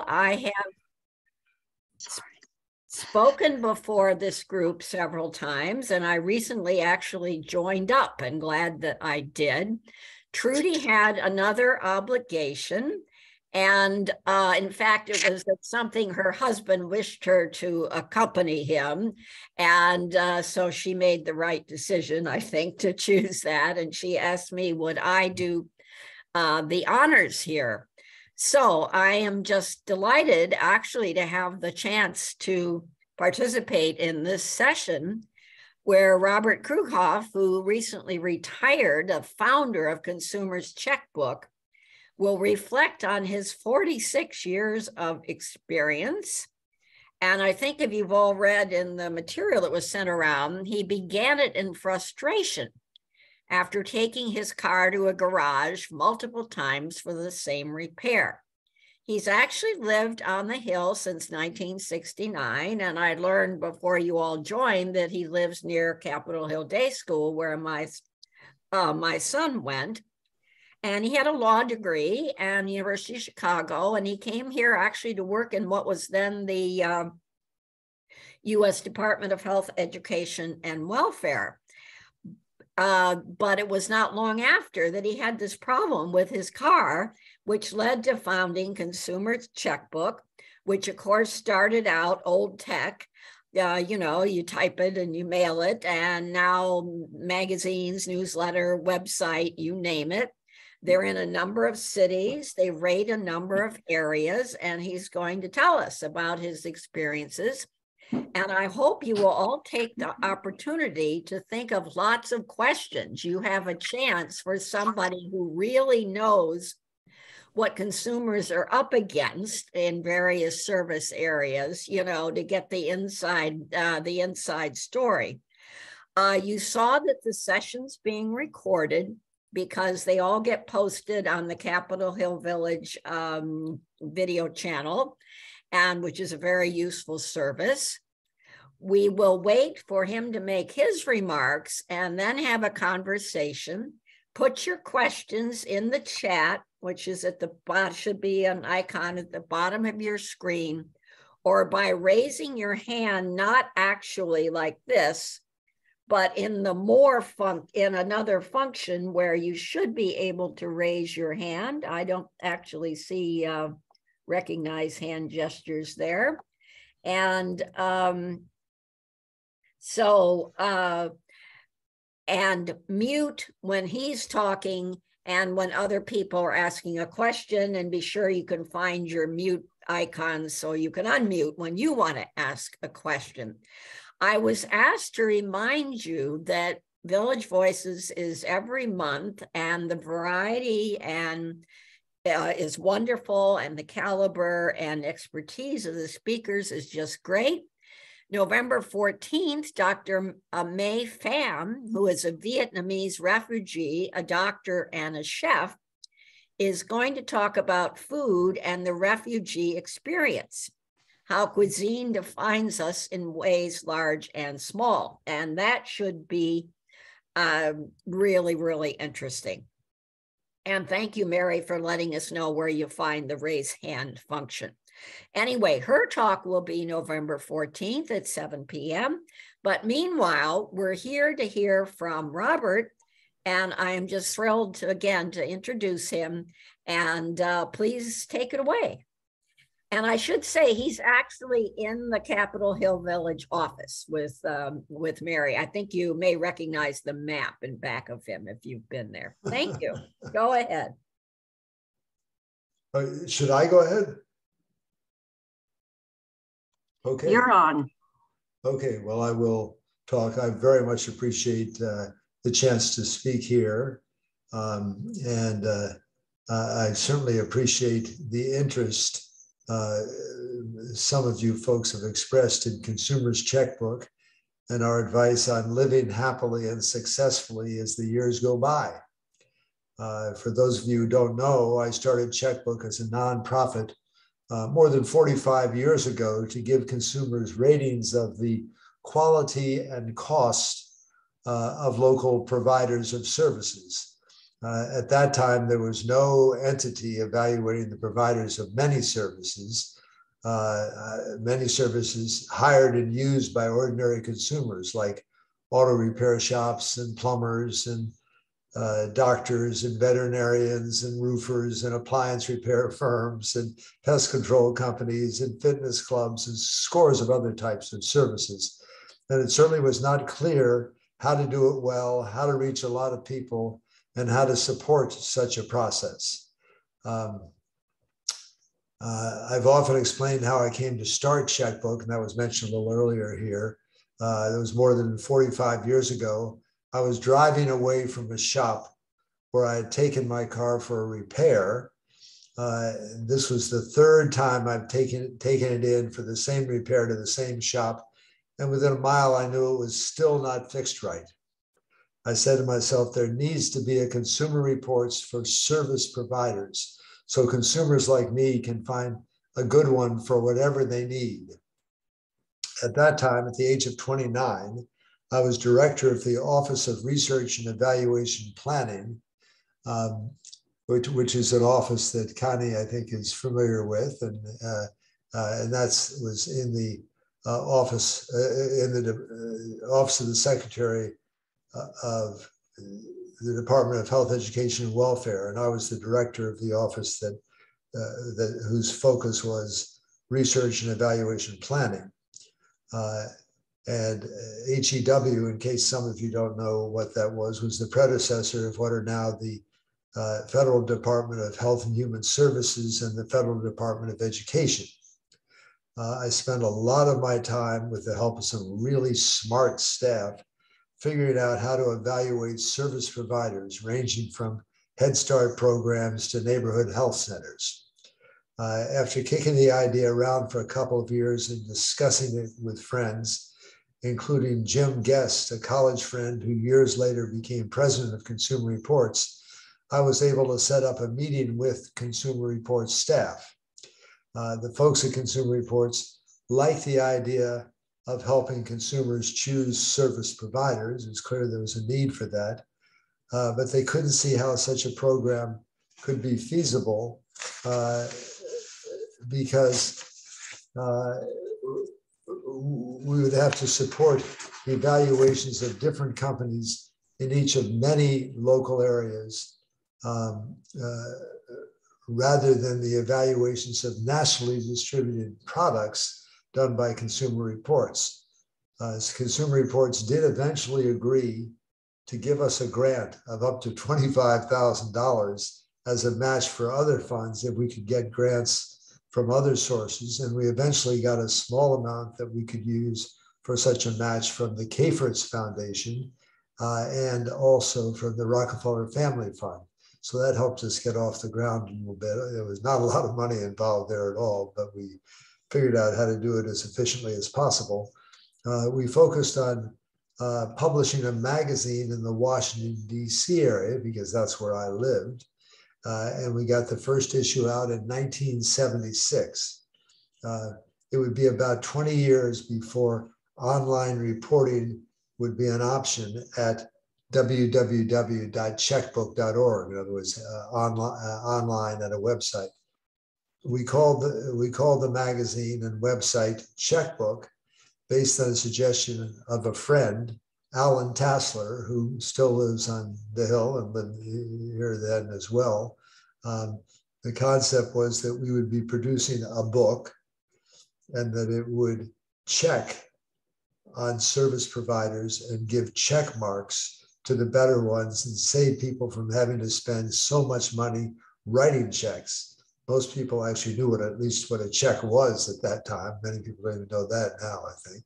I have spoken before this group several times, and I recently actually joined up, and glad that I did. Trudy had another obligation, and in fact, it was something her husband wished her to accompany him. And so she made the right decision, I think, to choose that. And she asked me, would I do the honors here? So I am just delighted actually to have the chance to participate in this session where Robert Krughoff, who recently retired, a founder of Consumers Checkbook, will reflect on his 46 years of experience. And I think if you've all read in the material that was sent around, he began it in frustration after taking his car to a garage multiple times for the same repair. He's actually lived on the Hill since 1969, and I learned before you all joined that he lives near Capitol Hill Day School, where my son went. And he had a law degree at University of Chicago, and he came here actually to work in what was then the U.S. Department of Health, Education, and Welfare. But it was not long after that he had this problem with his car, which led to founding Consumers Checkbook, which of course started out old tech. You type it and you mail it, and now magazines, newsletter, website, you name it. They're in a number of cities. They rate a number of areas, and he's going to tell us about his experiences. And I hope you will all take the opportunity to think of lots of questions. You have a chance for somebody who really knows what consumers are up against in various service areas, to get the inside story. You saw that the session's being recorded because they all get posted on the Capitol Hill Village video channel, and which is a very useful service. We will wait for him to make his remarks and then have a conversation. Put your questions in the chat, which is at the bottom, should be an icon at the bottom of your screen, or by raising your hand, not actually like this, but in the in another function where you should be able to raise your hand. I don't actually see recognize hand gestures there. And and mute when he's talking and when other people are asking a question, and be sure you can find your mute icon so you can unmute when you want to ask a question. I was asked to remind you that Village Voices is every month, and the variety and is wonderful, and the caliber and expertise of the speakers is just great. November 14th, Dr. May Pham, who is a Vietnamese refugee, a doctor, and a chef, is going to talk about food and the refugee experience, how cuisine defines us in ways large and small. And that should be really, really interesting. And thank you, Mary, for letting us know where you find the raise hand function. Anyway, her talk will be November 14th at 7 p.m. But meanwhile, we're here to hear from Robert, and I am just thrilled to introduce him. And please take it away. And I should say he's actually in the Capitol Hill Village office with Mary. I think you may recognize the map in back of him if you've been there. Thank you. Go ahead. Should I go ahead? Okay. You're on. Okay, well, I will talk. I very much appreciate the chance to speak here. And I certainly appreciate the interest some of you folks have expressed in Consumers Checkbook and our advice on living happily and successfully as the years go by. For those of you who don't know, I started Checkbook as a nonprofit more than 45 years ago to give consumers ratings of the quality and cost of local providers of services. At that time, there was no entity evaluating the providers of many services hired and used by ordinary consumers like auto repair shops and plumbers and doctors and veterinarians and roofers and appliance repair firms and pest control companies and fitness clubs and scores of other types of services. And it certainly was not clear how to do it well, how to reach a lot of people, and how to support such a process. I've often explained how I came to start Checkbook, and that was mentioned a little earlier here. It was more than 45 years ago. I was driving away from a shop where I had taken my car for a repair. This was the third time I've taken it in for the same repair to the same shop. And within a mile, I knew it was still not fixed right. I said to myself, there needs to be a Consumer Reports for service providers, so consumers like me can find a good one for whatever they need. At that time, at the age of 29, I was director of the Office of Research and Evaluation Planning, which is an office that Connie, I think, is familiar with, and that was in the office of the Secretary of the Department of Health, Education, and Welfare, and I was the director of the office whose focus was research and evaluation planning. And HEW, in case some of you don't know what that was the predecessor of what are now the Federal Department of Health and Human Services and the Federal Department of Education. I spent a lot of my time, with the help of some really smart staff, figuring out how to evaluate service providers ranging from Head Start programs to neighborhood health centers. After kicking the idea around for a couple of years and discussing it with friends, including Jim Guest, a college friend who years later became president of Consumer Reports, I was able to set up a meeting with Consumer Reports staff. The folks at Consumer Reports liked the idea of helping consumers choose service providers. It was clear there was a need for that, but they couldn't see how such a program could be feasible because we would have to support the evaluations of different companies in each of many local areas rather than the evaluations of nationally distributed products done by Consumer Reports. Consumer Reports did eventually agree to give us a grant of up to $25,000 as a match for other funds if we could get grants from other sources. And we eventually got a small amount that we could use for such a match from the Caforts Foundation and also from the Rockefeller Family Fund. So that helped us get off the ground a little bit. There was not a lot of money involved there at all, but we figured out how to do it as efficiently as possible. We focused on publishing a magazine in the Washington, D.C. area because that's where I lived. And we got the first issue out in 1976. It would be about 20 years before online reporting would be an option at www.checkbook.org, in other words, online at a website. We called the magazine and website Checkbook, based on a suggestion of a friend, Alan Tassler, who still lives on the Hill and lived here then as well. The concept was that we would be producing a book and that it would check on service providers and give check marks to the better ones and save people from having to spend so much money writing checks. Most people actually knew at least what a check was at that time. Many people don't even know that now, I think.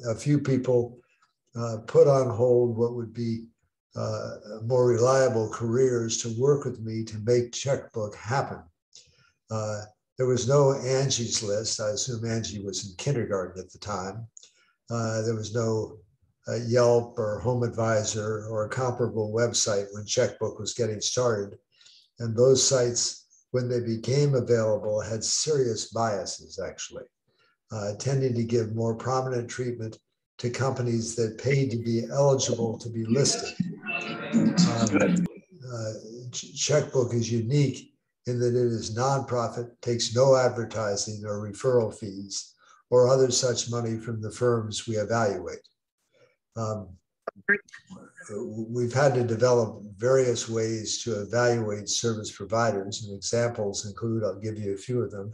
A few people put on hold what would be more reliable careers to work with me to make Checkbook happen. There was no Angie's List. I assume Angie was in kindergarten at the time. There was no Yelp or Home Advisor or a comparable website when Checkbook was getting started. And those sites, when they became available, had serious biases, actually, tending to give more prominent treatment to companies that paid to be eligible to be listed. Checkbook is unique in that it is nonprofit, takes no advertising or referral fees or other such money from the firms we evaluate. We've had to develop various ways to evaluate service providers, and examples include, I'll give you a few of them.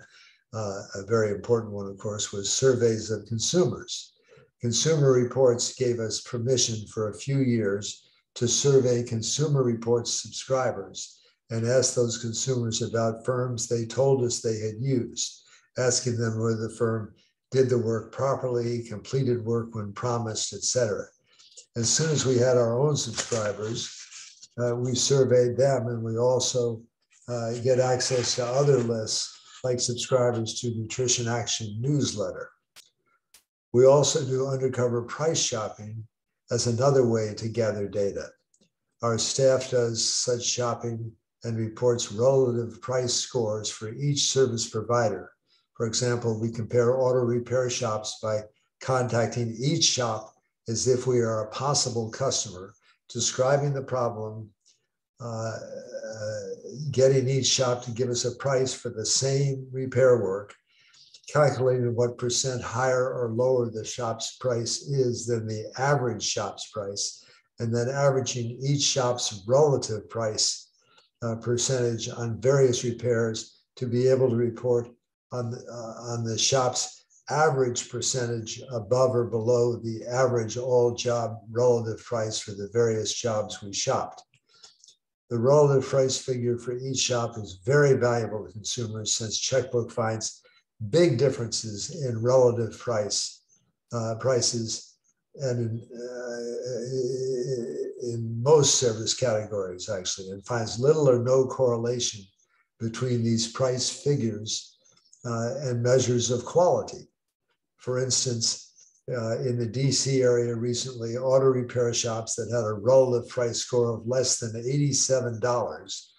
A very important one, of course, was surveys of consumers. Consumer Reports gave us permission for a few years to survey Consumer Reports subscribers and ask those consumers about firms they told us they had used, asking them whether the firm did the work properly, completed work when promised, etc. As soon as we had our own subscribers, we surveyed them, and we also get access to other lists like subscribers to Nutrition Action newsletter. We also do undercover price shopping as another way to gather data. Our staff does such shopping and reports relative price scores for each service provider. For example, we compare auto repair shops by contacting each shop as if we are a possible customer, describing the problem, getting each shop to give us a price for the same repair work, calculating what % higher or lower the shop's price is than the average shop's price, and then averaging each shop's relative price percentage on various repairs to be able to report on the shop's average percentage above or below the average all job relative price for the various jobs we shopped. The relative price figure for each shop is very valuable to consumers since Checkbook finds big differences in relative prices and in most service categories, actually, and finds little or no correlation between these price figures and measures of quality. For instance, in the DC area recently, auto repair shops that had a relative price score of less than $87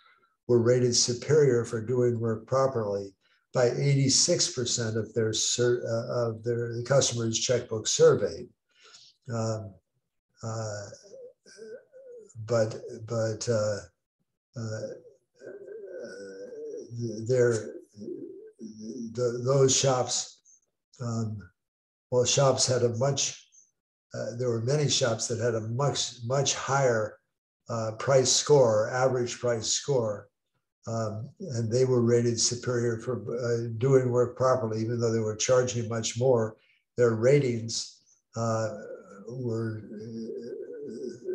were rated superior for doing work properly by 86% of their customers' Checkbook surveyed. Those shops, well, shops had a much, there were many shops that had a much higher price score, average price score, and they were rated superior for doing work properly, even though they were charging much more. Their ratings were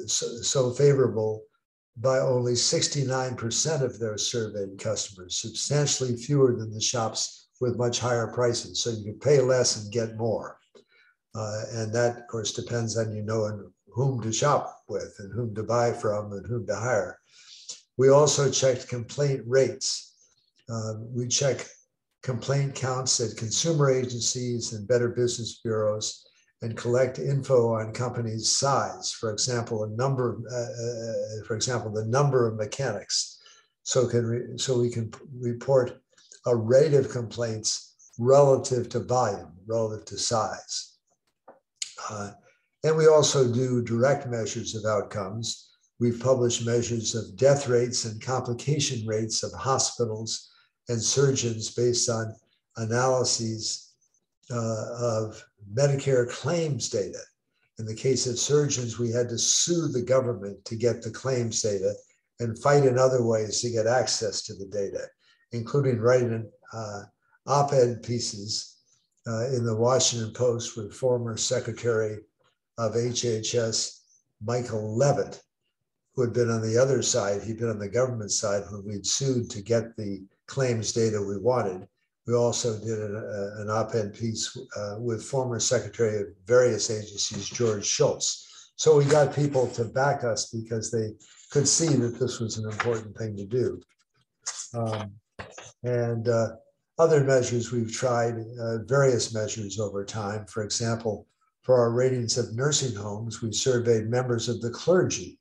so favorable by only 69% of their surveyed customers, substantially fewer than the shops with much higher prices. So you can pay less and get more. And that, of course, depends on whom to shop with and whom to buy from and whom to hire. We also checked complaint rates. We check complaint counts at consumer agencies and Better Business bureaus and collect info on companies' size. For example, the number of mechanics. So we can report a rate of complaints relative to volume, relative to size. And we also do direct measures of outcomes. We've published measures of death rates and complication rates of hospitals and surgeons based on analyses of Medicare claims data. In the case of surgeons, we had to sue the government to get the claims data and fight in other ways to get access to the data, including writing op-ed pieces in the Washington Post with former Secretary of HHS, Michael Levitt, who had been on the other side. He'd been on the government side when we'd sued to get the claims data we wanted. We also did an op-ed piece with former Secretary of various agencies, George Shultz. So we got people to back us because they could see that this was an important thing to do. Other measures we've tried, various measures over time. For example, for our ratings of nursing homes, we surveyed members of the clergy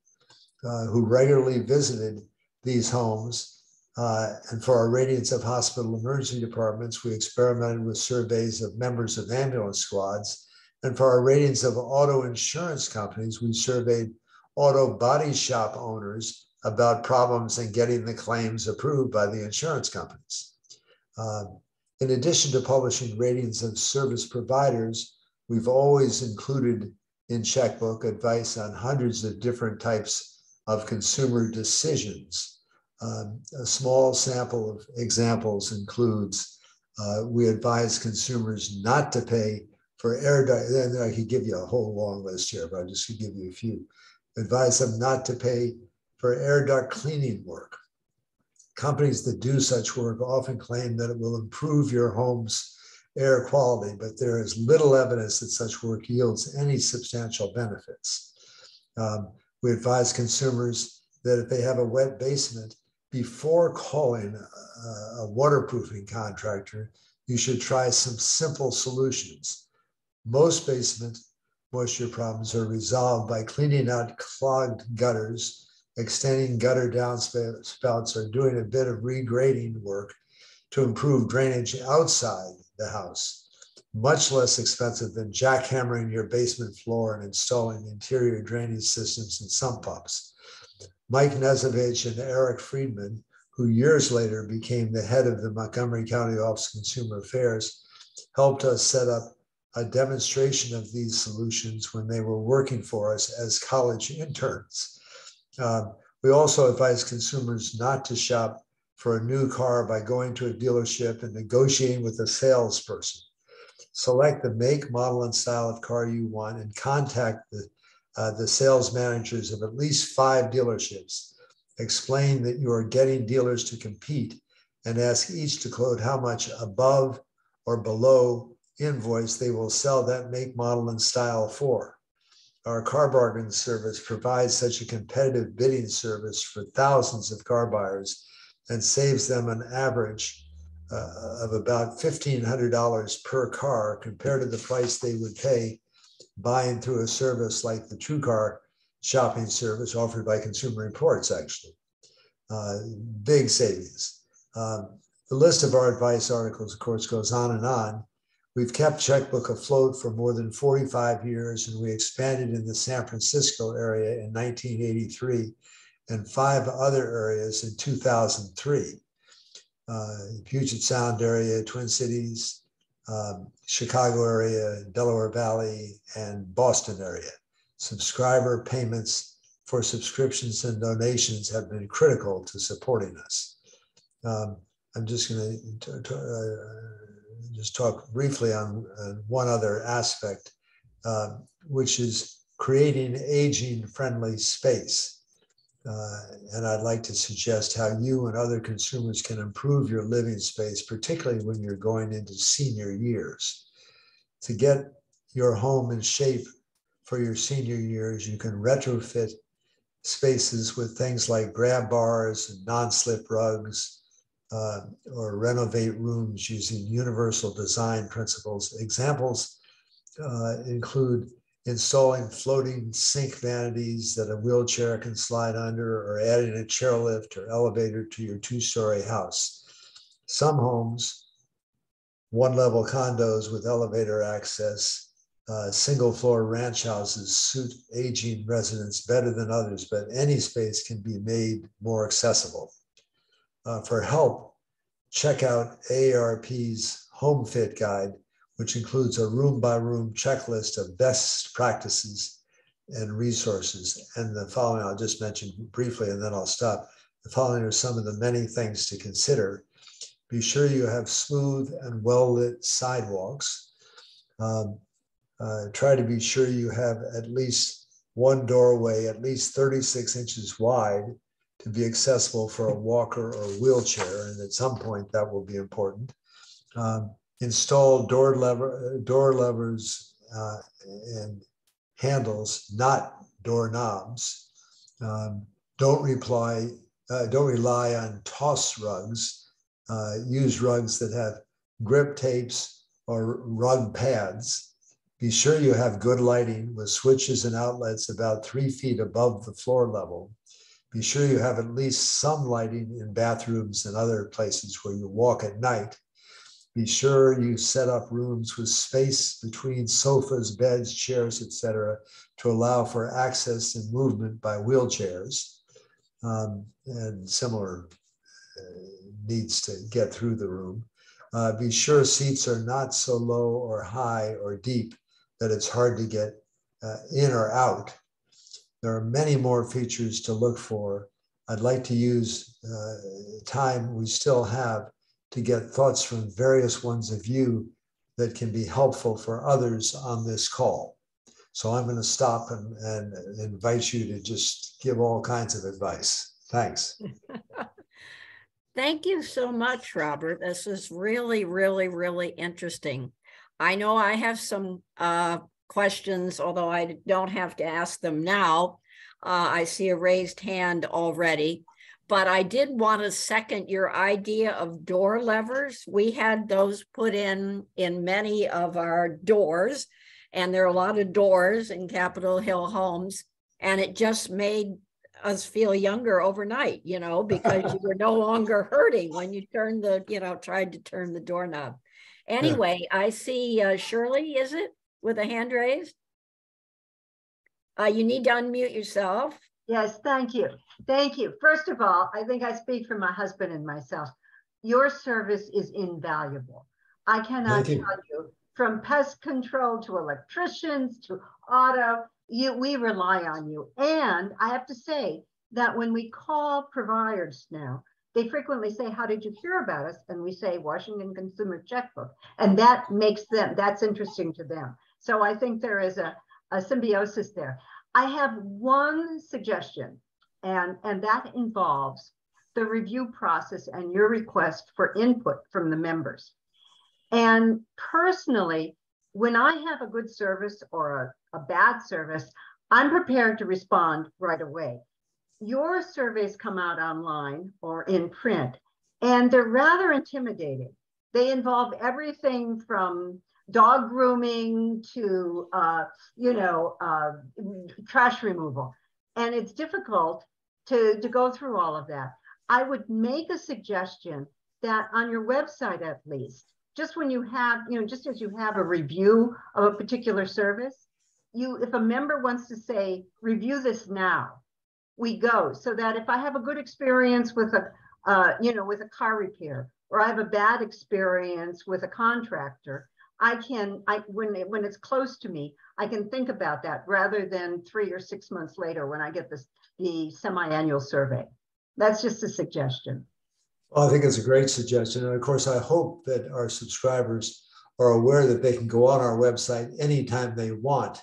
who regularly visited these homes. And for our ratings of hospital emergency departments, we experimented with surveys of members of ambulance squads. And for our ratings of auto insurance companies, we surveyed auto body shop owners about problems and getting the claims approved by the insurance companies. In addition to publishing ratings of service providers, we've always included in Checkbook advice on hundreds of different types of consumer decisions. A small sample of examples includes we advise consumers not to pay for air duct, and I could give you a whole long list here, but I just could give you a few. Advise them not to pay for air duct cleaning work. Companies that do such work often claim that it will improve your home's air quality, but there is little evidence that such work yields any substantial benefits. We advise consumers that if they have a wet basement, before calling a waterproofing contractor, you should try some simple solutions. Most basement moisture problems are resolved by cleaning out clogged gutters, extending gutter downspouts, or doing a bit of regrading work to improve drainage outside the house. Much less expensive than jackhammering your basement floor and installing interior drainage systems and sump pumps. Mike Nezovich and Eric Friedman, who years later became the head of the Montgomery County Office of Consumer Affairs, helped us set up a demonstration of these solutions when they were working for us as college interns. We also advise consumers not to shop for a new car by going to a dealership and negotiating with a salesperson. Select the make, model, and style of car you want and contact the sales managers of at least 5 dealerships. Explain that you are getting dealers to compete and ask each to quote how much above or below invoice they will sell that make, model, and style for. Our car bargain service provides such a competitive bidding service for thousands of car buyers and saves them an average of about $1,500 per car compared to the price they would pay buying through a service like the TrueCar shopping service offered by Consumer Reports, actually. Big savings. The list of our advice articles, of course, goes on and on. We've kept Checkbook afloat for more than 45 years, and we expanded in the San Francisco area in 1983 and 5 other areas in 2003. Puget Sound area, Twin Cities, Chicago area, Delaware Valley, and Boston area. Subscriber payments for subscriptions and donations have been critical to supporting us. I'm just going to just talk briefly on one other aspect, which is creating aging-friendly space. And I'd like to suggest how you and other consumers can improve your living space, particularly when you're going into senior years. To get your home in shape for your senior years, you can retrofit spaces with things like grab bars and non-slip rugs, or renovate rooms using universal design principles. Examples include installing floating sink vanities that a wheelchair can slide under, or adding a chairlift or elevator to your 2-story house. Some homes, 1-level condos with elevator access, single-floor ranch houses suit aging residents better than others, but any space can be made more accessible. For help, check out AARP's Home Fit Guide, which includes a room-by-room checklist of best practices and resources. And the following I'll just mention briefly, and then I'll stop. The following are some of the many things to consider. Be sure you have smooth and well-lit sidewalks. Try to be sure you have at least one doorway, at least 36 inches wide, to be accessible for a walker or wheelchair, and at some point that will be important. Install door levers and handles, not doorknobs. Don't rely on toss rugs. Use rugs that have grip tapes or rug pads. Be sure you have good lighting with switches and outlets about 3 feet above the floor level. Be sure you have at least some lighting in bathrooms and other places where you walk at night. Be sure you set up rooms with space between sofas, beds, chairs, etc., to allow for access and movement by wheelchairs. and similar needs to get through the room. Be sure seats are not so low or high or deep that it's hard to get in or out. There are many more features to look for. I'd like to use time we still have to get thoughts from various ones of you that can be helpful for others on this call. So I'm going to stop and invite you to just give all kinds of advice. Thanks. Thank you so much, Robert. This is really, really, really interesting. I know I have some questions, although I don't have to ask them now. I see a raised hand already, but I did want to second your idea of door levers. We had those put in many of our doors, and there are a lot of doors in Capitol Hill homes, and it just made us feel younger overnight, you know, because you were no longer hurting when you turned the, you know, tried to turn the doorknob. Anyway, yeah. I see Shirley, is it, with a hand raised? You need to unmute yourself. Yes, thank you. Thank you. First of all, I think I speak for my husband and myself. Your service is invaluable. I cannot tell you, from pest control to electricians to auto, we rely on you. And I have to say that when we call providers now, they frequently say, how did you hear about us? And we say Washington Consumer Checkbook. And that makes them, that's interesting to them. So I think there is a symbiosis there. I have one suggestion, and that involves the review process and your request for input from the members. And personally, when I have a good service or a bad service, I'm prepared to respond right away. Your surveys come out online or in print, and they're rather intimidating. They involve everything from dog grooming to, trash removal. And it's difficult to go through all of that. I would make a suggestion that on your website, at least, just when you have, just as you have a review of a particular service, if a member wants to say, review this now, we go. So that if I have a good experience with with a car repair, or I have a bad experience with a contractor, when it's close to me, I can think about that rather than 3 or 6 months later when I get the semi-annual survey. That's just a suggestion. Well, I think it's a great suggestion. And of course, I hope that our subscribers are aware that they can go on our website anytime they want,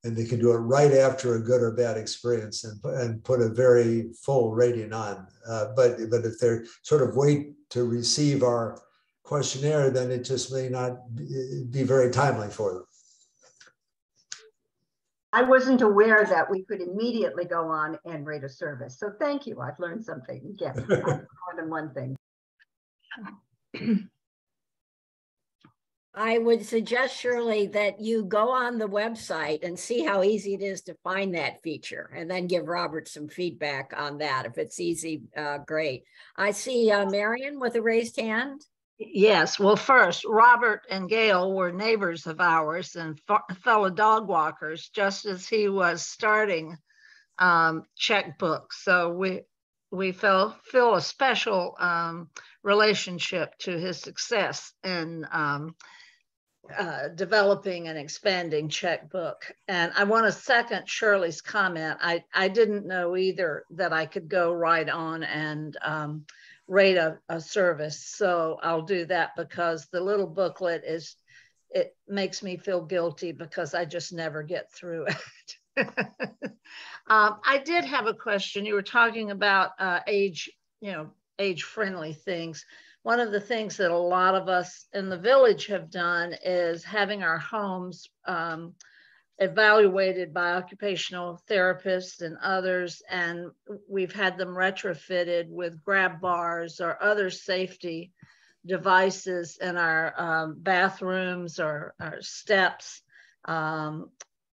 and they can do it right after a good or bad experience and put a very full rating on. But if they're sort of wait to receive our questionnaire, then it just may not be very timely for them. I wasn't aware that we could immediately go on and rate a service. So thank you. I've learned something. Yes, more than one thing. I would suggest, Shirley, that you go on the website and see how easy it is to find that feature, and then give Robert some feedback on that. If it's easy, great. I see Marion with a raised hand. Yes. Well, first, Robert and Gail were neighbors of ours and fellow dog walkers, just as he was starting Checkbook. So we feel a special relationship to his success in developing and expanding Checkbook. And I want to second Shirley's comment. I didn't know either that I could go right on and rate a service. So I'll do that, because the little booklet it makes me feel guilty because I just never get through it. I did have a question. You were talking about age-friendly things. One of the things that a lot of us in the village have done is having our homes evaluated by occupational therapists and others, and we've had them retrofitted with grab bars or other safety devices in our bathrooms or our steps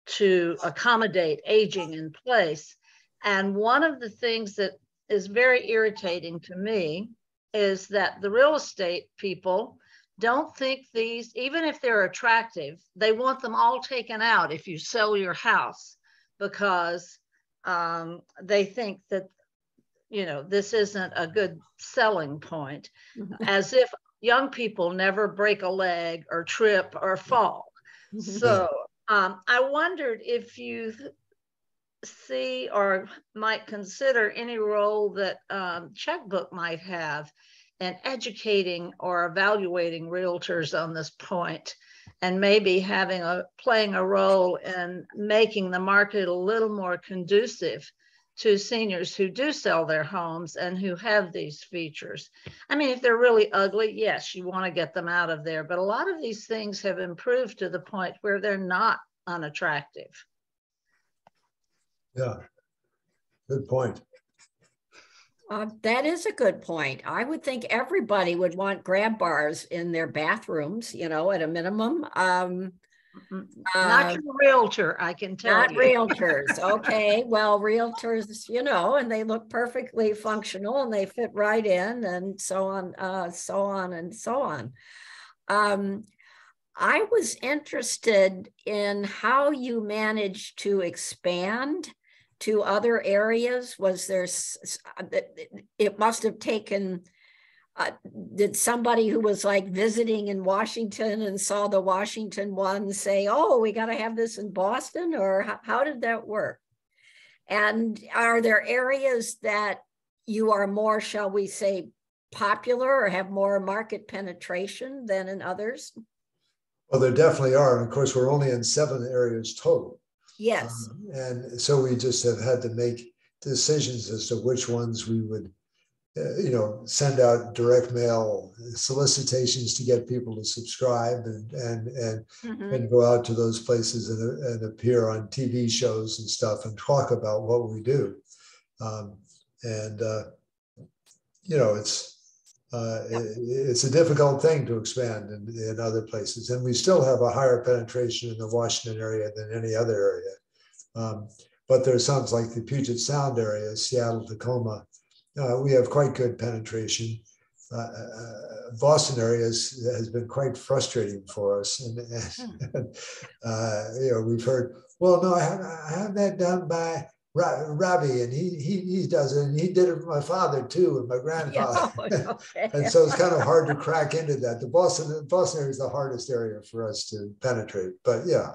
to accommodate aging in place. And one of the things that is very irritating to me is that the real estate people don't think these, even if they're attractive, they want them all taken out if you sell your house, because they think that, this isn't a good selling point, Mhm. as if young people never break a leg or trip or fall. So I wondered if you see or might consider any role that Checkbook might have in educating or evaluating realtors on this point, and maybe playing a role in making the market a little more conducive to seniors who do sell their homes and who have these features. I mean, if they're really ugly, yes, you want to get them out of there, but a lot of these things have improved to the point where they're not unattractive. Yeah, good point. That is a good point. I would think everybody would want grab bars in their bathrooms, at a minimum. Not your realtor, I can tell not you. Realtors. Okay. Well, realtors, and they look perfectly functional and they fit right in, and so on, so on and so on. I was interested in how you managed to expand to other areas. Was there, it must have taken, did somebody who was like visiting in Washington and saw the Washington one say, oh, we got to have this in Boston? Or how did that work? And are there areas that you are more, shall we say, popular or have more market penetration than in others? Well, there definitely are. And of course, we're only in 7 areas total. Yes. And so we just have had to make decisions as to which ones we would, send out direct mail solicitations to get people to subscribe and go out to those places and appear on TV shows and stuff and talk about what we do. It's a difficult thing to expand in other places, and we still have a higher penetration in the Washington area than any other area. But there's some like the Puget Sound area, Seattle, Tacoma. We have quite good penetration. Boston area has been quite frustrating for us, and we've heard, well, no, I have that done by Robbie, and he does it, and he did it for my father too, and my grandfather. Okay. And so it's kind of hard to crack into that. The Boston area is the hardest area for us to penetrate, but yeah.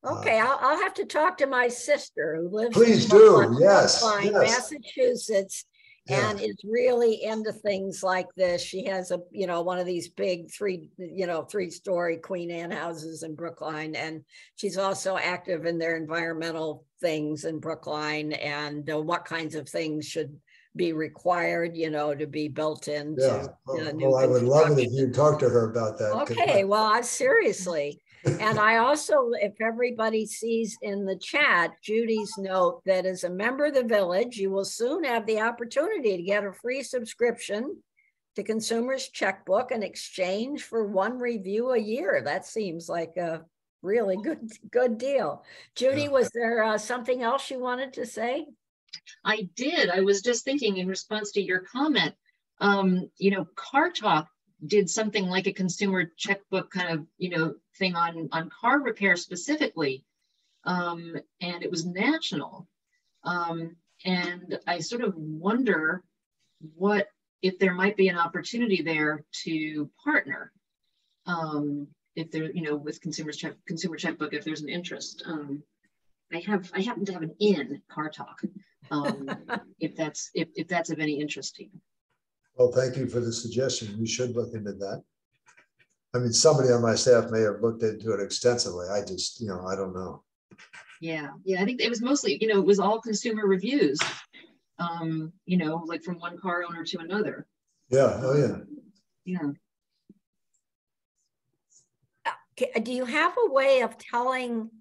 Okay, I'll have to talk to my sister who lives please in do, yes, Massachusetts, and is really into things like this. She has one of these big 3-story Queen Anne houses in Brookline, and she's also active in their environmental things in Brookline, and what kinds of things should be required, to be built into new I would love it if you'd talk to her about that. Okay, well, seriously. And I also, if everybody sees in the chat, Judy's note that as a member of the village, you will soon have the opportunity to get a free subscription to Consumers Checkbook in exchange for 1 review a year. That seems like a really good deal. Judy, was there something else you wanted to say? I did. I was just thinking in response to your comment, Car Talk did something like a consumer checkbook kind of, thing on car repair specifically. And it was national. And I sort of wonder if there might be an opportunity there to partner, if there, with consumer checkbook, if there's an interest. I happen to have an in Car Talk, if that's of any interest to you. Well, thank you for the suggestion. We should look into that. I mean, somebody on my staff may have looked into it extensively. I just, I don't know. Yeah. I think it was mostly, it was all consumer reviews, like from one car owner to another. Yeah. Oh, yeah. Yeah. Do you have a way of telling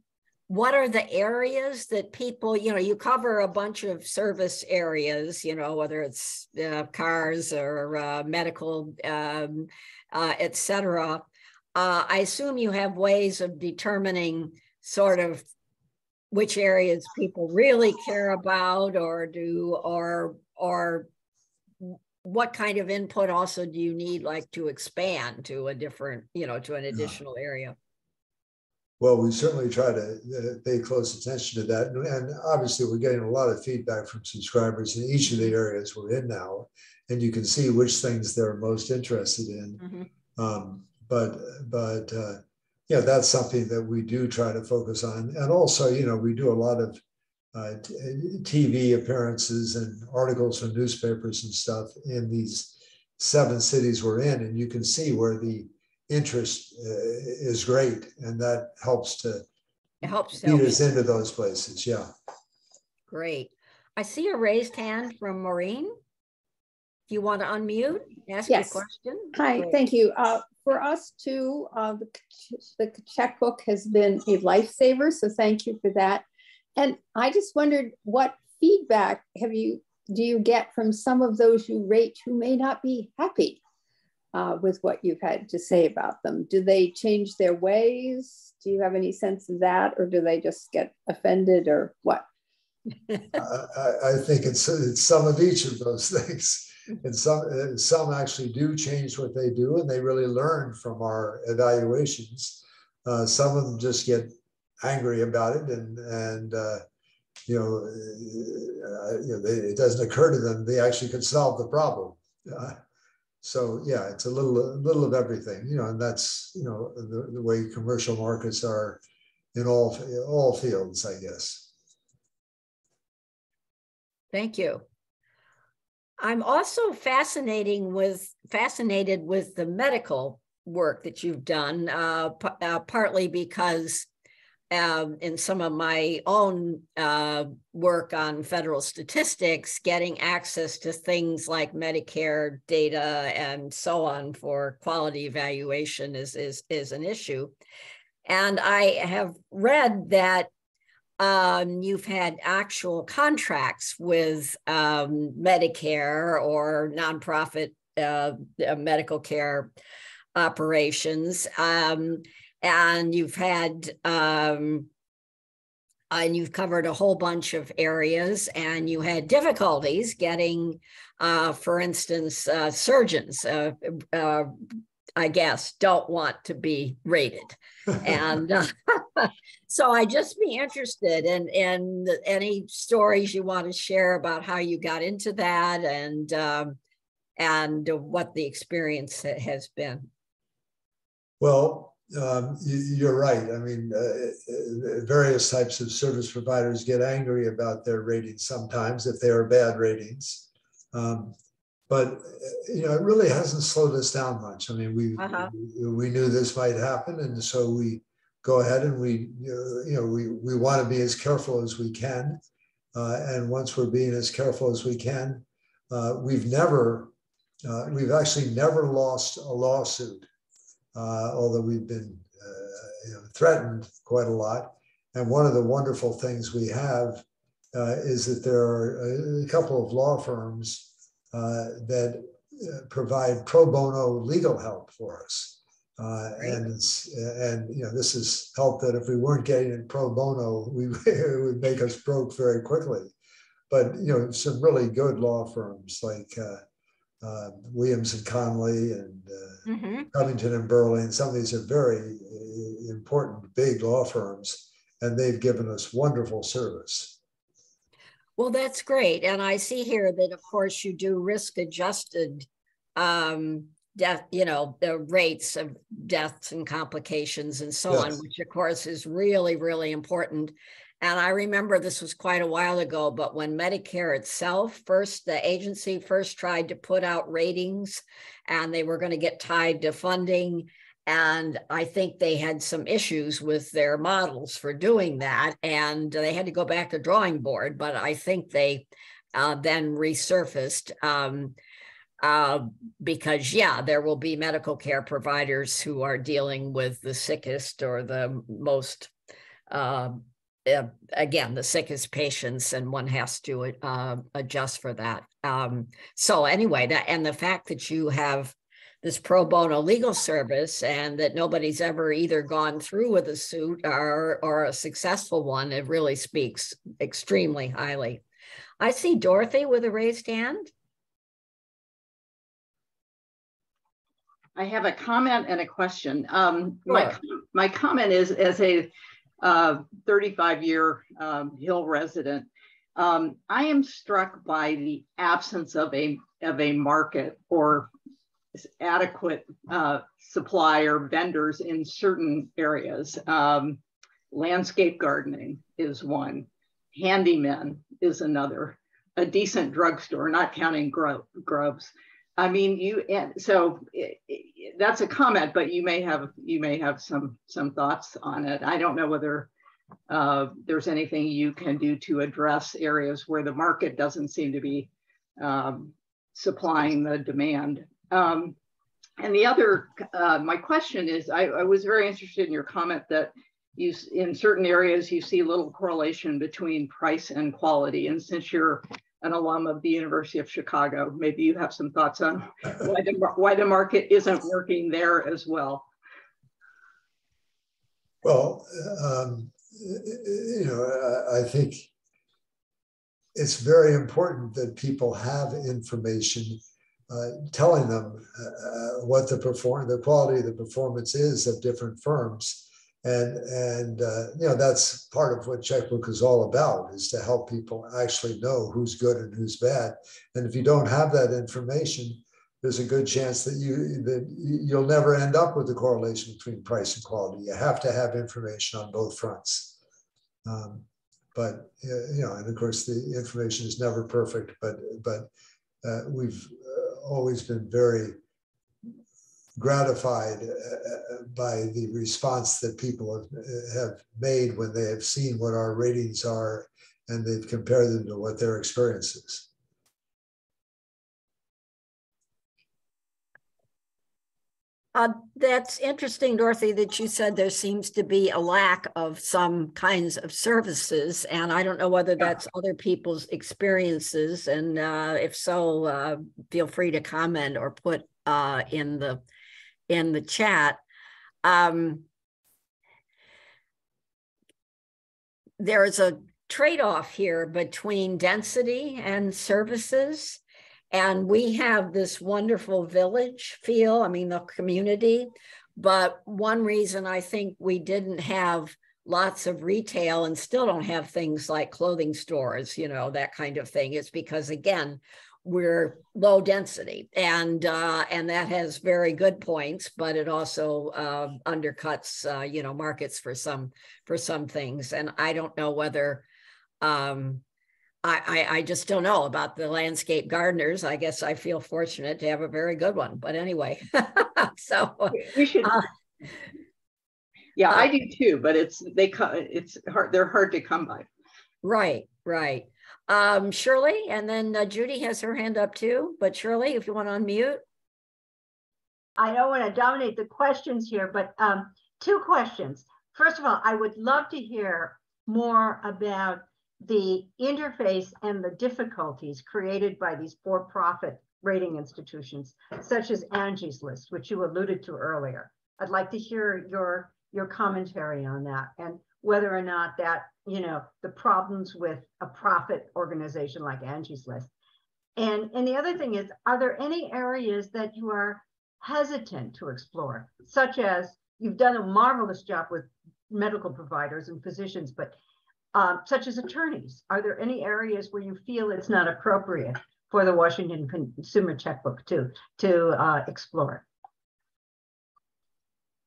what are the areas that people, you cover a bunch of service areas, whether it's cars or medical, et cetera. I assume you have ways of determining sort of which areas people really care about or what kind of input also do you need, like to expand to a different, to an additional area? well, we certainly try to pay close attention to that. And obviously, we're getting a lot of feedback from subscribers in each of the areas we're in now. And you can see which things they're most interested in. But yeah, that's something that we do try to focus on. And also, we do a lot of TV appearances and articles from newspapers and stuff in these 7 cities we're in. And you can see where the interest is great, and that helps to lead us into those places. Yeah. Great. I see a raised hand from Maureen. Do you want to unmute? Ask yes. your question. Hi, great. Thank you. For us too, the checkbook has been a lifesaver, so thank you for that. And I just wondered, what feedback do you get from some of those you rate who may not be happy with what you've had to say about them? Do they change their ways? Do you have any sense of that, or do they just get offended, or what? I think it's some of each of those things. And some actually do change what they do, and they really learn from our evaluations. Some of them just get angry about it, and it doesn't occur to them they actually could solve the problem. So yeah, it's a little of everything, and that's the way commercial markets are in all fields, I guess. Thank you. I'm also fascinated with the medical work that you've done, partly because in some of my own work on federal statistics, getting access to things like Medicare data and so on for quality evaluation is an issue. And I have read that you've had actual contracts with Medicare or nonprofit medical care operations, and you've had and you've covered a whole bunch of areas, and you had difficulties getting, for instance, surgeons, I guess, don't want to be rated. And so I'd just be interested in any stories you want to share about how you got into that, and what the experience has been. Well, you're right. I mean, various types of service providers get angry about their ratings sometimes if they are bad ratings. But it really hasn't slowed us down much. I mean, we knew this might happen, and so we go ahead and we want to be as careful as we can. And once we're being as careful as we can, we've actually never lost a lawsuit, although we've been threatened quite a lot. And one of the wonderful things we have is that there are a couple of law firms that provide pro bono legal help for us. And this is help that if we weren't getting it pro bono, it would make us broke very quickly. But some really good law firms like Williams and Conley and Covington and Burley, and some of these are very important big law firms, and they've given us wonderful service. Well, that's great. And I see here that, of course, you do risk-adjusted death, the rates of deaths and complications and so on, which, of course, is really, really important. And I remember this was quite a while ago, but when Medicare itself the agency first tried to put out ratings, and they were going to get tied to funding. And I think they had some issues with their models for doing that, and they had to go back to drawing board. But I think they then resurfaced because, there will be medical care providers who are dealing with the sickest or the most, again, the sickest patients, and one has to adjust for that. So anyway, the fact that you have this pro bono legal service, and that nobody's ever either gone through with a suit or a successful one, it really speaks extremely highly. I see Dorothy with a raised hand. I have a comment and a question. Sure. my comment is, as a 35-year Hill resident, I am struck by the absence of a market or adequate supply or vendors in certain areas. Landscape gardening is one. Handyman is another. A decent drugstore, not counting grubs. I mean, that's a comment, but you may have some thoughts on it. I don't know whether there's anything you can do to address areas where the market doesn't seem to be supplying the demand. And the other, my question is, I was very interested in your comment that in certain areas you see little correlation between price and quality. And since you're an alum of the University of Chicago, maybe you have some thoughts on why the market isn't working there as well. Well, I think it's very important that people have information telling them what the quality of the performance is of different firms. And that's part of what Checkbook is all about, is to help people actually know who's good and who's bad. And if you don't have that information, there's a good chance that you'll never end up with the correlation between price and quality. You have to have information on both fronts. And of course the information is never perfect, but we've always been very gratified by the response that people have made when they have seen what our ratings are and they've compared them to what their experience is. That's interesting, Dorothy, that you said there seems to be a lack of some kinds of services, and I don't know whether that's other people's experiences, and if so, feel free to comment or put in the chat. There's a trade-off here between density and services. And we have this wonderful village feel, I mean, the community. But one reason I think we didn't have lots of retail and still don't have things like clothing stores, that kind of thing, is because, again, we're low density, and that has very good points, but it also undercuts, markets for some things. And I don't know whether, I just don't know about the landscape gardeners. I guess I feel fortunate to have a very good one, but anyway, so we should. Yeah, I do too, but it's hard. They're hard to come by. Right. Shirley, and then Judy has her hand up too, but Shirley, if you want to unmute. I don't want to dominate the questions here, but two questions. First of all, I would love to hear more about the interface and the difficulties created by these for-profit rating institutions, such as Angie's List, which you alluded to earlier. I'd like to hear your commentary on that, and whether or not that, the problems with a profit organization like Angie's List. And the other thing is, are there any areas that you are hesitant to explore, such as you've done a marvelous job with medical providers and physicians, but such as attorneys? Are there any areas where you feel it's not appropriate for the Washington Consumer Checkbook to explore?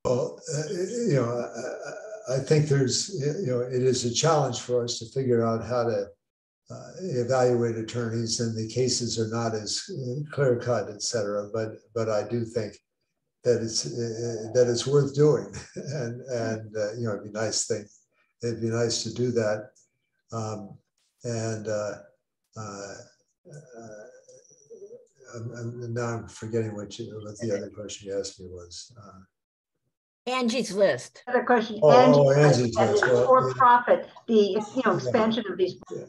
Well, I think there's, it is a challenge for us to figure out how to evaluate attorneys, and the cases are not as clear cut, et cetera. But I do think that it's worth doing, and it'd be nice It'd be nice to do that. Now I'm forgetting what the other question you asked me was. Angie's List. Another question. Angie's List. Well, for profit, the expansion of these. Yeah.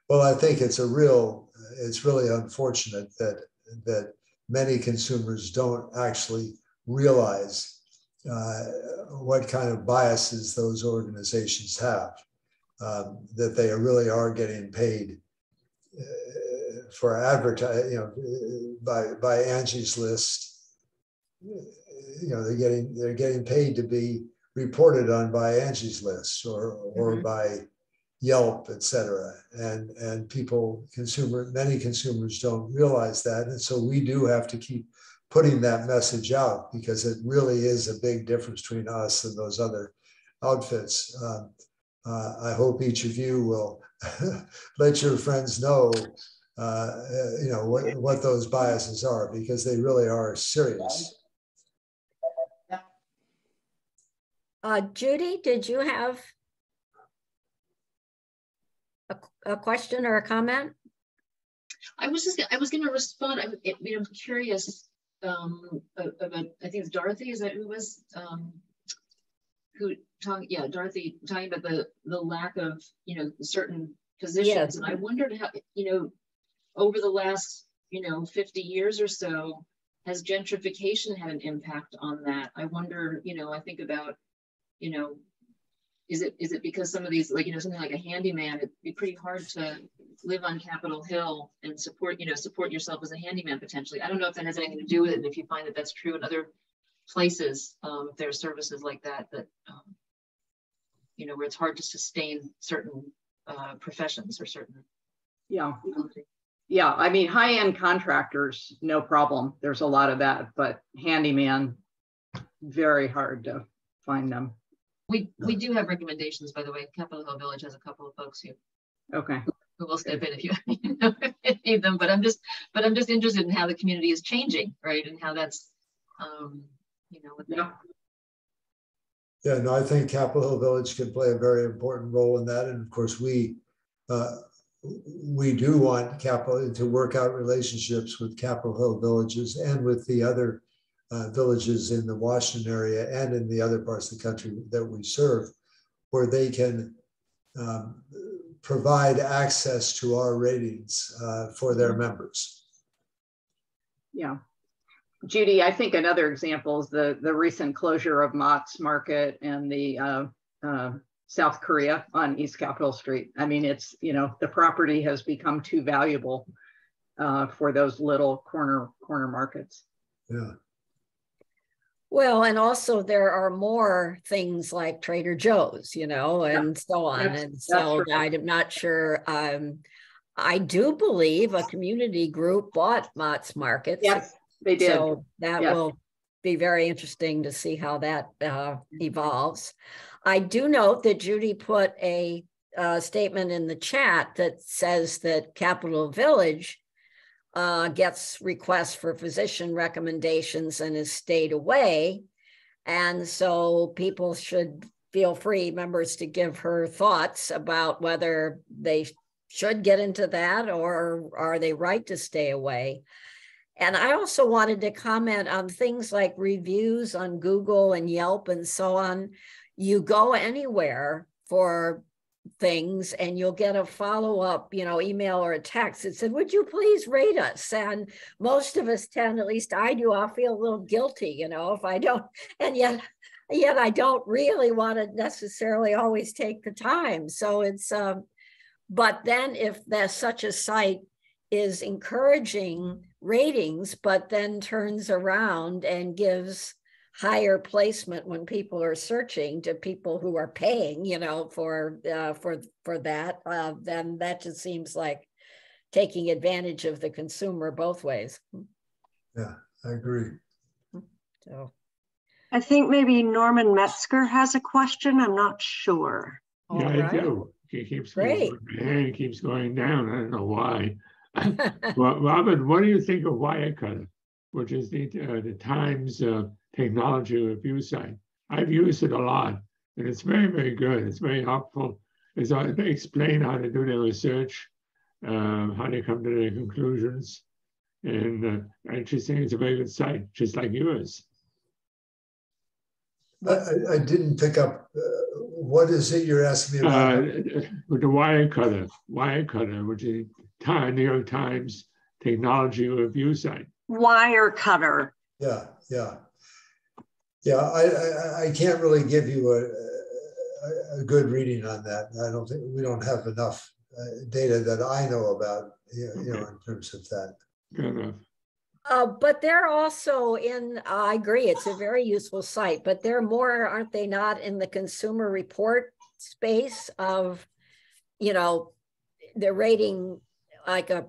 Well, I think it's really unfortunate that many consumers don't actually realize what kind of biases those organizations have, that they really are getting paid for advertising, by Angie's List. They're getting paid to be reported on by Angie's List or by Yelp, et cetera. And many consumers don't realize that. And so we do have to keep putting that message out, because it really is a big difference between us and those other outfits. I hope each of you will let your friends know, what those biases are, because they really are serious. Judy, did you have a question or a comment? I was going to respond. I'm curious about, I think it's Dorothy, is that who was, Dorothy talking about the lack of, certain positions. Yes. And I wondered how, over the last, 50 years or so, has gentrification had an impact on that? I wonder, I think about, is it because some of these, like, something like a handyman, it'd be pretty hard to live on Capitol Hill and support yourself as a handyman potentially. I don't know if that has anything to do with it, and if you find that that's true in other places, if there are services like that, where it's hard to sustain certain professions or certain. Yeah. Yeah, I mean, high-end contractors, no problem. There's a lot of that, but handyman, very hard to find them. We do have recommendations, by the way. Capitol Hill Village has a couple of folks who will step in if you need them. But I'm just interested in how the community is changing, right? And how that's I think Capitol Hill Village can play a very important role in that. And of course, we do want Capitol to work out relationships with Capitol Hill villages and with the other villages in the Washington area and in the other parts of the country that we serve, where they can provide access to our ratings for their members. Yeah. Judy, I think another example is the recent closure of Mott's Market and the South Korea on East Capitol Street. I mean, it's, the property has become too valuable for those little corner markets. Yeah. Well, and also there are more things like Trader Joe's, and so on. And so right. I'm not sure. I do believe a community group bought Mott's Markets. Yes, they did. So that will be very interesting to see how that evolves. I do note that Judy put a statement in the chat that says that Capitol Village gets requests for physician recommendations and has stayed away. And so people should feel free, members, to give her thoughts about whether they should get into that or are they right to stay away. And I also wanted to comment on things like reviews on Google and Yelp and so on. You go anywhere for things and you'll get a follow-up, email or a text that said, would you please rate us? And most of us tend, at least I do, I'll feel a little guilty, if I don't, and yet I don't really want to necessarily always take the time. So it's, but then if there's such a site is encouraging ratings, but then turns around and gives higher placement when people are searching to people who are paying, for that, then that just seems like taking advantage of the consumer both ways. Yeah, I agree. So, I think maybe Norman Metzger has a question. I'm not sure. Yeah, I do. He keeps going down. I don't know why. Well, Robert, what do you think of Wirecutter, which is the Times technology review site? I've used it a lot, and it's very, very good. It's very helpful. They explain how to do their research, how they come to their conclusions, and I just think it's a very good site, just like yours. I didn't pick up. What is it you're asking me about? With the Wirecutter, which is New York Times technology review site. Wirecutter. Yeah. I can't really give you a good reading on that. I don't think we don't have enough data that I know about, in terms of that. Good enough. But they're also in, I agree, it's a very useful site, but they're more, aren't they not, in the consumer report space of, you know, they're rating like a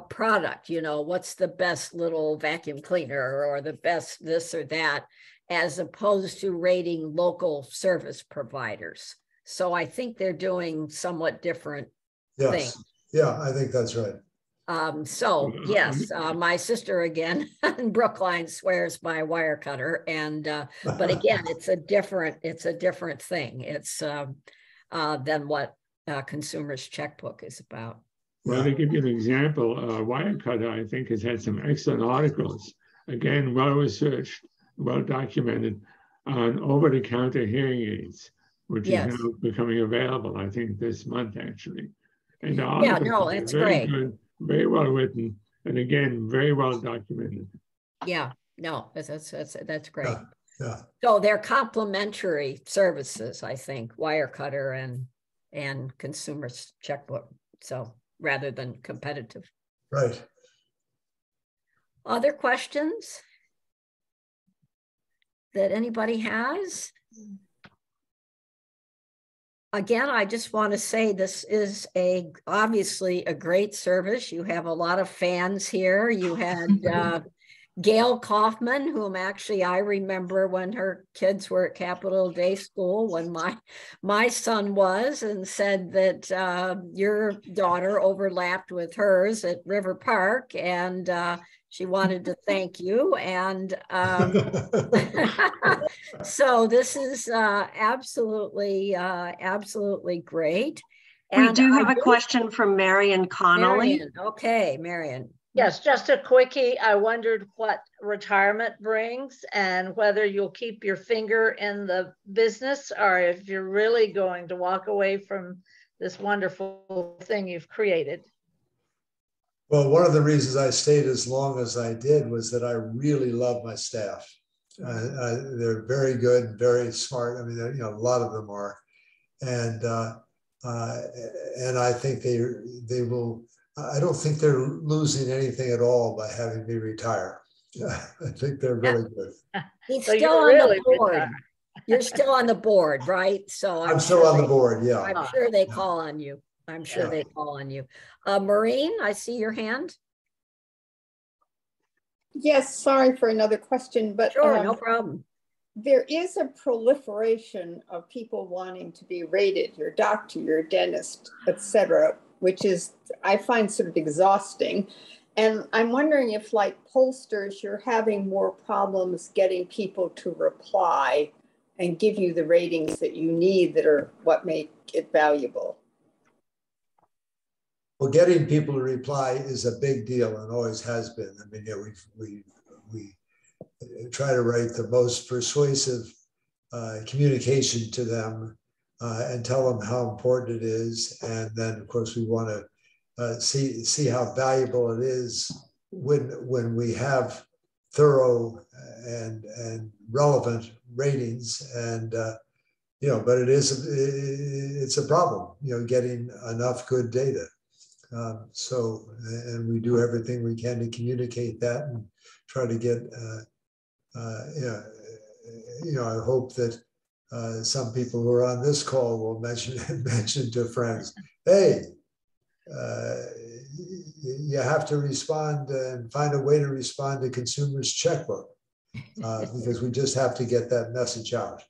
product, you know, what's the best little vacuum cleaner or the best this or that, as opposed to rating local service providers. So I think they're doing somewhat different things. Yeah, I think that's right. So yes, my sister again in Brookline swears by Wirecutter, and but again, it's a different thing. It's than what Consumers Checkbook is about. Well, to give you an example, Wirecutter, I think, has had some excellent articles, again, well researched, well documented, on over-the-counter hearing aids, which is now becoming available, I think, this month actually. And the articles that's very great. Good, very well written, and again, very well documented. Yeah, no, that's great. Yeah. So they're complementary services, I think, Wirecutter and Consumers Checkbook. So rather than competitive. Right. Other questions that anybody has? Again, I just want to say this is obviously a great service. You have a lot of fans here. You had Gail Kaufman, whom actually I remember when her kids were at Capitol Day School, when my son was, and said that your daughter overlapped with hers at River Park, and she wanted to thank you. And so this is absolutely great. And we do have a question from Marion Connolly. Marion, okay, Marion. Yes, just a quickie. I wondered what retirement brings and whether you'll keep your finger in the business or if you're really going to walk away from this wonderful thing you've created. Well, one of the reasons I stayed as long as I did was that I really love my staff. They're very good, very smart. I mean, you know, a lot of them are, and I think they will. I don't think they're losing anything at all by having me retire. I think they're really good. He's still on the board. You're still on the board, right? So I'm still on the board, yeah. I'm sure they call on you. I'm sure they call on you. Maureen, I see your hand. Yes, sorry for another question, but sure, no problem. There is a proliferation of people wanting to be rated, your doctor, your dentist, etc., which is, I find, sort of exhausting. And I'm wondering if, like pollsters, you're having more problems getting people to reply and give you the ratings that you need that are what make it valuable. Well, getting people to reply is a big deal and always has been. I mean, yeah, we try to write the most persuasive communication to them and tell them how important it is. And then, of course, we want to see how valuable it is when we have thorough and relevant ratings. And you know, but it's a problem, you know, getting enough good data. And we do everything we can to communicate that and try to get, you know, I hope that some people who are on this call will mention to friends, hey, you have to respond and find a way to respond to Consumers Checkbook because we just have to get that message out.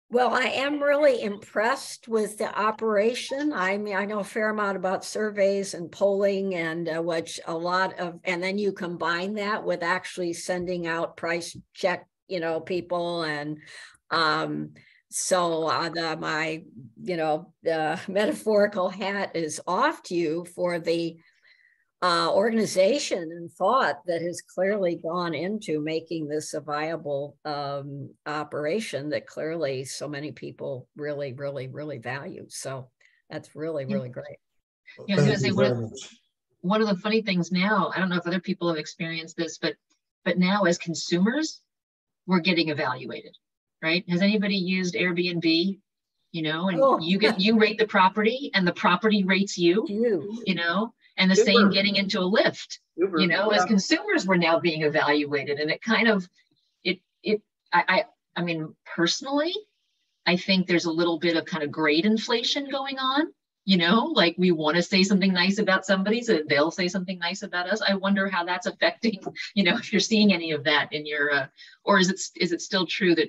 Well, I am really impressed with the operation. I mean, I know a fair amount about surveys and polling and which a lot of, and then you combine that with actually sending out price check, you know, people. And so my, you know, the metaphorical hat is off to you for the organization and thought that has clearly gone into making this a viable operation that clearly so many people really value. So that's really great. Yeah, I was going to say one of the funny things now, I don't know if other people have experienced this, but now as consumers, we're getting evaluated, right? Has anybody used Airbnb? You know, and you rate the property and the property rates you, you know. And the Uber. same getting into a Lyft, Uber, you know, as consumers were now being evaluated. And it kind of, I mean, personally, I think there's a little bit of kind of grade inflation going on, you know, like we want to say something nice about somebody so that they'll say something nice about us. I wonder how that's affecting, you know, if you're seeing any of that in your, or is it still true that,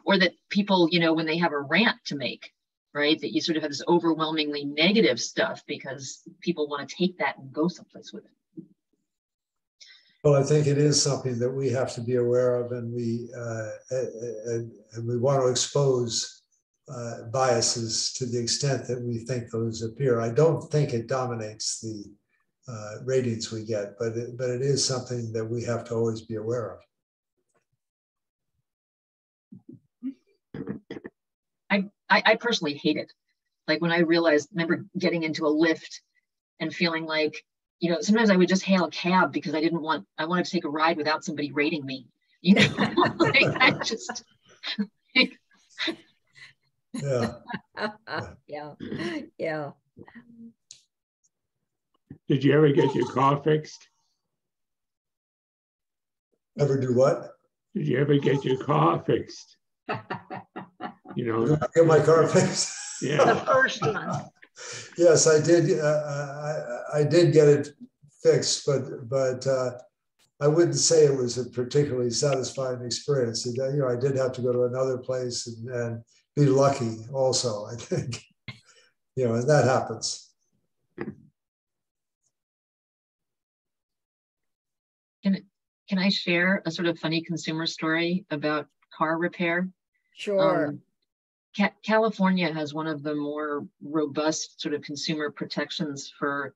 or that people, you know, when they have a rant to make, right, that you sort of have this overwhelmingly negative stuff because people want to take that and go someplace with it. Well, I think it is something that we have to be aware of, and we want to expose biases to the extent that we think those appear. I don't think it dominates the ratings we get, but it is something that we have to always be aware of. I personally hate it. Like when I remember getting into a Lyft and feeling like, you know, sometimes I would just hail a cab because I wanted to take a ride without somebody rating me, you know, like I just. Yeah. Yeah. Did you ever get your car fixed? Ever do what? Did you ever get your car fixed? You know, get my car fixed. Yeah. The first one. Yes, I did. I did get it fixed, but I wouldn't say it was a particularly satisfying experience. You know, I did have to go to another place and be lucky also, I think. You know, and that happens. Can I share a sort of funny consumer story about car repair? Sure. California has one of the more robust sort of consumer protections for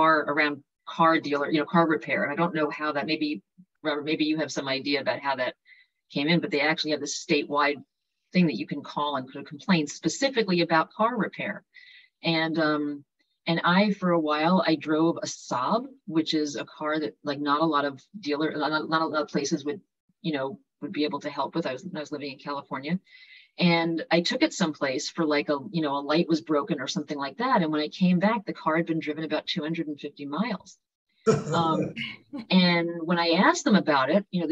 around car dealer, you know, car repair. And I don't know how that, maybe, Robert, maybe you have some idea about how that came in, but they actually have this statewide thing that you can call and complain specifically about car repair. And I, for a while, I drove a Saab, which is a car that like not a lot of not a lot of places would be able to help with. I was living in California. And I took it someplace for like a light was broken or something like that. And when I came back, the car had been driven about 250 miles. And when I asked them about it, you know,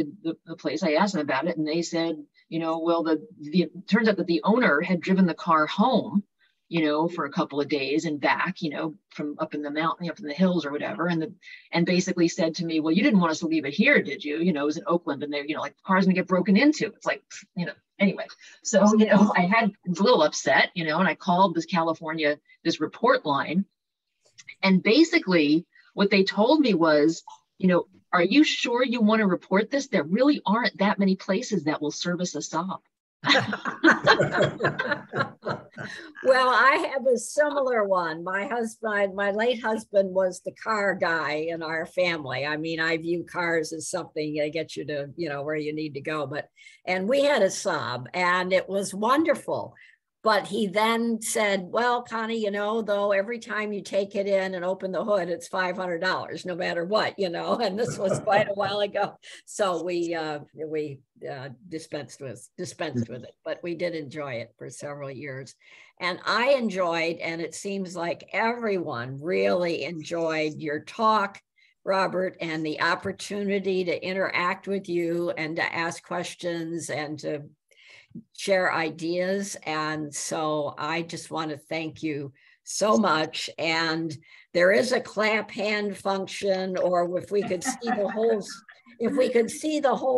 the place, I asked them about it, and they said, you know, well, it turns out that the owner had driven the car home, you know, for a couple of days and back, you know, from up in the mountain, up in the hills or whatever. And basically said to me, well, you didn't want us to leave it here, did you? You know, it was in Oakland, and they, you know, like the car's gonna get broken into. It's like, you know, anyway. So, you know, I was a little upset, you know, and I called this report line. And basically what they told me was, you know, are you sure you want to report this? There really aren't that many places that will service a Saab. Well, I have a similar one. My late husband was the car guy in our family. I mean, I view cars as something that gets you to, you know, where you need to go. And we had a Saab, and it was wonderful. But he then said, well, Connie, you know, though, every time you take it in and open the hood, it's $500, no matter what, you know, and this was quite a while ago. So we dispensed with it, but we did enjoy it for several years. And I enjoyed, and it seems like everyone really enjoyed your talk, Robert, and the opportunity to interact with you and to ask questions and to share ideas. And so I just want to thank you so much. And there is a clap hand function, or if we could see the whole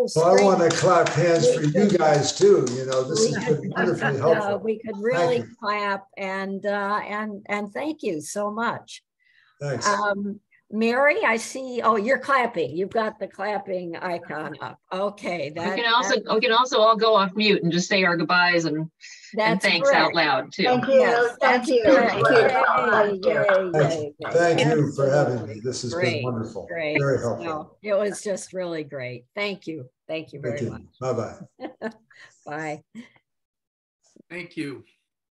screen. Well, I want to clap hands for you guys too. You know, this has been wonderfully helpful. We could really clap and thank you so much. Thanks. Mary, I see. Oh, you're clapping. You've got the clapping icon up. Okay. We can also all go off mute and just say our goodbyes and thanks correct. Out loud too. Thank you. Yes, thank you. Thank you for having me. This has been wonderful. Great. Very helpful. No, it was just really great. Thank you. Thank you very much. Bye-bye. Bye. Thank you.